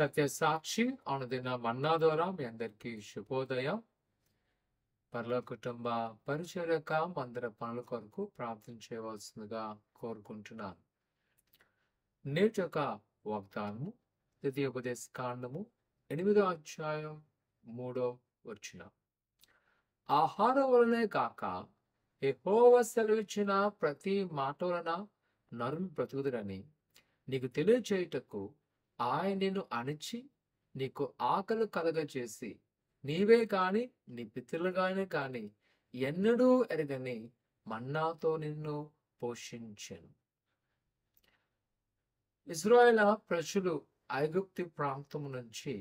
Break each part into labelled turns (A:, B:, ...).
A: సత్యసాక్షి అనుదిన మన్నా ద్వారా మీ అందరికీ శుభోదయం. పరలోక కుటుంబ పరిచర్యక మందిర పనుల కొరకు ప్రార్థన చేయవలసిందిగా కోరుకుంటున్నాను. నేటి యొక్క వాగ్దానము ద్వితీయోపదేశ కాండము 8వ అధ్యాయం 3వ వచనం. ఆహారం వలనే కాక యెహోవా సెలవిచ్చిన ప్రతి మాట వలన నరులు బ్రతుకుదురని నీకు తెలియచేయుటకు ఆయన నిన్ను అణిచి నీకు ఆకలి కలగచేసి నీవే కాని నీ పితరులుగానే కాని ఎన్నడూ ఎరగని మన్నాతో నిన్ను పోషించెను. ఇశ్రాయేలు ప్రజలు ఐగుప్తు ప్రాంతం నుంచి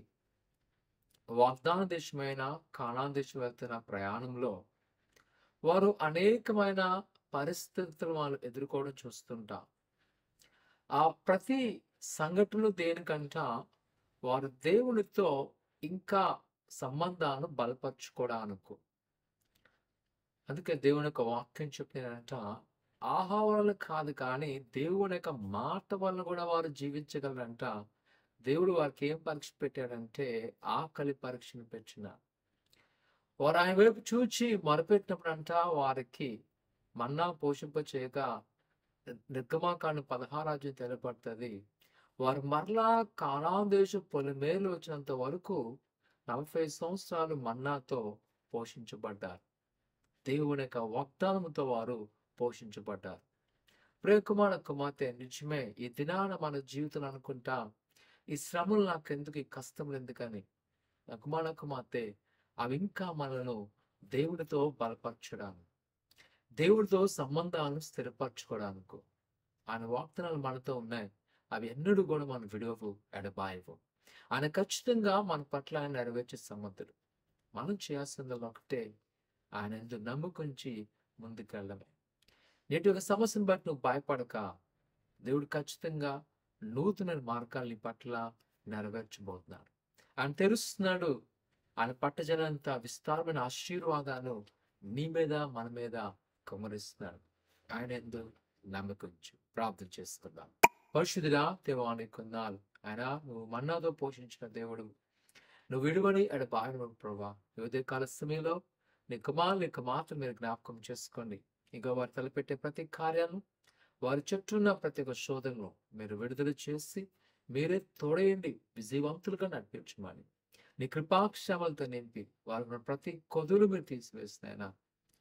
A: వాగ్దాన దేశమైన కానాను దేశం వెళ్తున్న ప్రయాణంలో వారు అనేకమైన పరిస్థితులు వాళ్ళు ఎదుర్కోవడం చూస్తుంటాం. ఆ ప్రతి సంఘటనలు దేనికంట వారు దేవునితో ఇంకా సంబంధాలను బలపరుచుకోవడానికి. అందుకే దేవుని యొక్క వాక్యం చెప్పినంట ఆహారాలు కాదు కానీ దేవుని యొక్క మాట వల్ల కూడా వారు జీవించగలరంట. దేవుడు వారికి ఏం పరీక్ష పెట్టాడంటే ఆకలి పరీక్షను పెట్టిన వారు ఆయన వైపు చూచి మొరపెట్టినప్పుడంట వారికి మన్నా పోషింప చేయగా నిర్గమాకాండం 16 తెలపడుతుంది. వారు మరలా కానాను దేశం పొలిమేలు వచ్చినంత వరకు 40 సంవత్సరాలు మన్నాతో పోషించబడ్డారు. దేవుని యొక్క వాగ్దానముతో వారు పోషించబడ్డారు. ప్రియకుమార కుమార్తె, నిజమే ఈ దినాన మన జీవితం అనుకుంటాం, ఈ శ్రమలు నాకెందుకు, ఈ కష్టములు ఎందుకని. కుమార కుమార్తె, అవి ఇంకా మనను దేవుడితో బలపరచడానికి, దేవుడితో సంబంధాలను స్థిరపరచుకోవడానికి ఆయన వాగ్దానాలు మనతో ఉన్నాయి. అవి ఎన్నడూ కూడా మన విడువవు, ఎడబాయవు. ఆయన ఖచ్చితంగా మన పట్ల ఆయన నెరవేర్చే సమర్థుడు. మనం చేయాల్సింది ఒకటే, ఆయన ఎందుకు నమ్ముకుంచి ముందుకెళ్ళడమే. నేటి ఒక సమస్యను బట్టి నువ్వు భయపడక, దేవుడు ఖచ్చితంగా నూతన మార్గాలు నీ పట్ల నెరవేర్చబోతున్నాడు. ఆయన తెలుస్తున్నాడు. ఆయన పట్టజనంత విస్తారమైన ఆశీర్వాదాలు నీ మీద మన మీద కుమరిస్తున్నాడు. ఆయన ఎందుకు నమ్మకుంచు. ప్రార్థన చేసుకుందాం. పరిశుద్ధుడా, దేవానికి వందనాలు. ఆయన నువ్వు మన్నాతో పోషించిన దేవుడు, నువ్వు విడువని ఎడబాయను ప్రభా. యువత కాల సమయంలో నీ కుమారులు నీకు మాత్రం మీరు జ్ఞాపకం చేసుకోండి. ఇంకా వారు తలపెట్టే ప్రతి కార్యాలను, వారి చుట్టూ ఉన్న ప్రతి ఒక్క శోధనను మీరు విడుదల చేసి మీరే తోడేయండి, విజయవంతులుగా నడిపించమని నీ కృపాక్షేమాలతో నింపి వారు ప్రతి కొదులు మీరు తీసివేసినైనా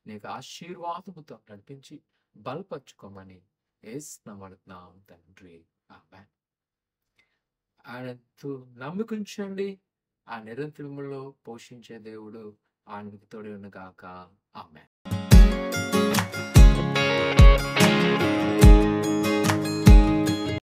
A: నీకు ఆశీర్వాదముతో నడిపించి బలపరచుకోమని యేసునామమున తండ్రి, ఆమేన్. ఆయన నమ్ముకుంచండి. ఆ నిరంతరములో పోషించే దేవుడు ఆయనకు తోడి ఉన్నగాక. ఆమేన్.